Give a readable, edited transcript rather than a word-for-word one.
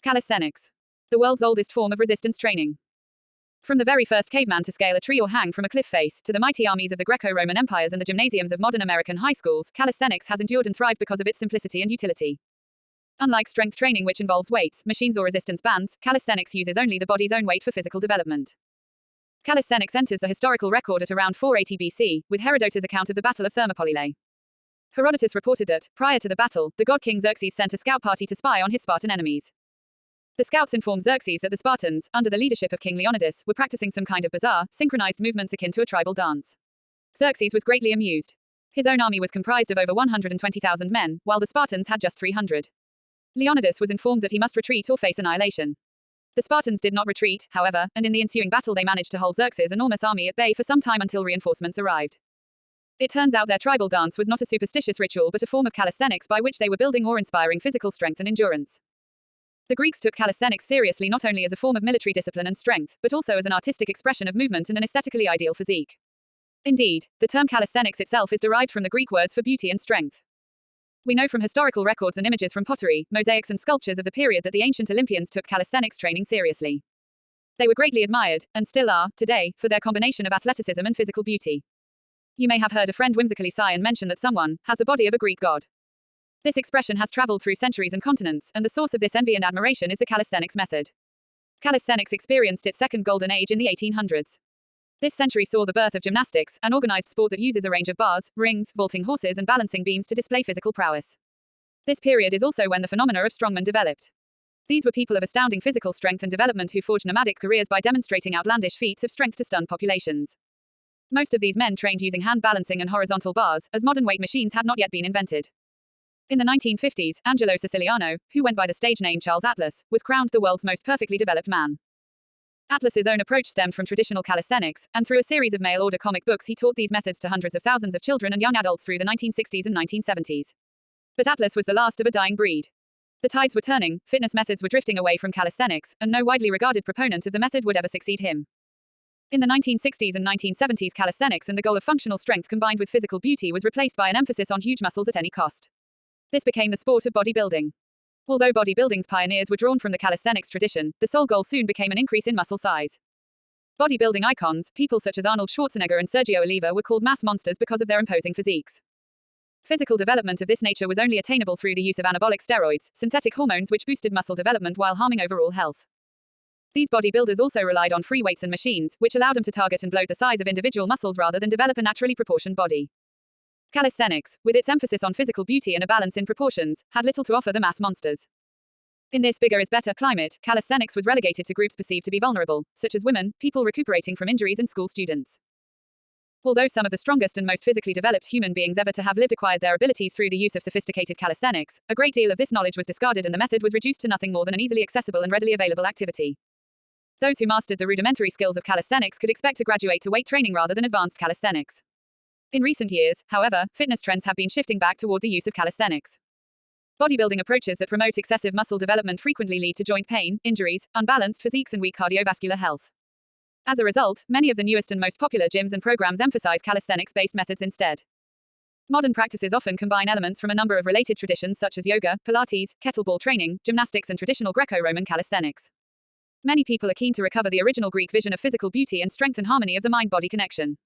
Calisthenics. The world's oldest form of resistance training. From the very first caveman to scale a tree or hang from a cliff face, to the mighty armies of the Greco-Roman empires and the gymnasiums of modern American high schools, calisthenics has endured and thrived because of its simplicity and utility. Unlike strength training, which involves weights, machines, or resistance bands, calisthenics uses only the body's own weight for physical development. Calisthenics enters the historical record at around 480 BC, with Herodotus' account of the Battle of Thermopylae. Herodotus reported that, prior to the battle, the god king Xerxes sent a scout party to spy on his Spartan enemies. The scouts informed Xerxes that the Spartans, under the leadership of King Leonidas, were practicing some kind of bizarre, synchronized movements akin to a tribal dance. Xerxes was greatly amused. His own army was comprised of over 120,000 men, while the Spartans had just 300. Leonidas was informed that he must retreat or face annihilation. The Spartans did not retreat, however, and in the ensuing battle they managed to hold Xerxes' enormous army at bay for some time until reinforcements arrived. It turns out their tribal dance was not a superstitious ritual but a form of calisthenics by which they were building or inspiring physical strength and endurance. The Greeks took calisthenics seriously not only as a form of military discipline and strength, but also as an artistic expression of movement and an aesthetically ideal physique. Indeed, the term calisthenics itself is derived from the Greek words for beauty and strength. We know from historical records and images from pottery, mosaics and sculptures of the period that the ancient Olympians took calisthenics training seriously. They were greatly admired, and still are, today, for their combination of athleticism and physical beauty. You may have heard a friend whimsically sigh and mention that someone has the body of a Greek god. This expression has traveled through centuries and continents, and the source of this envy and admiration is the calisthenics method. Calisthenics experienced its second golden age in the 1800s. This century saw the birth of gymnastics, an organized sport that uses a range of bars, rings, vaulting horses and balancing beams to display physical prowess. This period is also when the phenomena of strongmen developed. These were people of astounding physical strength and development who forged nomadic careers by demonstrating outlandish feats of strength to stun populations. Most of these men trained using hand balancing and horizontal bars, as modern weight machines had not yet been invented. In the 1950s, Angelo Siciliano, who went by the stage name Charles Atlas, was crowned the world's most perfectly developed man. Atlas's own approach stemmed from traditional calisthenics, and through a series of mail-order comic books he taught these methods to hundreds of thousands of children and young adults through the 1960s and 1970s. But Atlas was the last of a dying breed. The tides were turning, fitness methods were drifting away from calisthenics, and no widely regarded proponent of the method would ever succeed him. In the 1960s and 1970s, calisthenics and the goal of functional strength combined with physical beauty was replaced by an emphasis on huge muscles at any cost. This became the sport of bodybuilding. Although bodybuilding's pioneers were drawn from the calisthenics tradition, the sole goal soon became an increase in muscle size. Bodybuilding icons, people such as Arnold Schwarzenegger and Sergio Oliva, were called mass monsters because of their imposing physiques. Physical development of this nature was only attainable through the use of anabolic steroids, synthetic hormones which boosted muscle development while harming overall health. These bodybuilders also relied on free weights and machines, which allowed them to target and bloat the size of individual muscles rather than develop a naturally proportioned body. Calisthenics, with its emphasis on physical beauty and a balance in proportions, had little to offer the mass monsters. In this bigger is better climate, calisthenics was relegated to groups perceived to be vulnerable, such as women, people recuperating from injuries, and school students. Although some of the strongest and most physically developed human beings ever to have lived acquired their abilities through the use of sophisticated calisthenics, a great deal of this knowledge was discarded and the method was reduced to nothing more than an easily accessible and readily available activity. Those who mastered the rudimentary skills of calisthenics could expect to graduate to weight training rather than advanced calisthenics. In recent years, however, fitness trends have been shifting back toward the use of calisthenics. Bodybuilding approaches that promote excessive muscle development frequently lead to joint pain, injuries, unbalanced physiques, and weak cardiovascular health. As a result, many of the newest and most popular gyms and programs emphasize calisthenics-based methods instead. Modern practices often combine elements from a number of related traditions such as yoga, Pilates, kettlebell training, gymnastics, and traditional Greco-Roman calisthenics. Many people are keen to recover the original Greek vision of physical beauty and strength and harmony of the mind-body connection.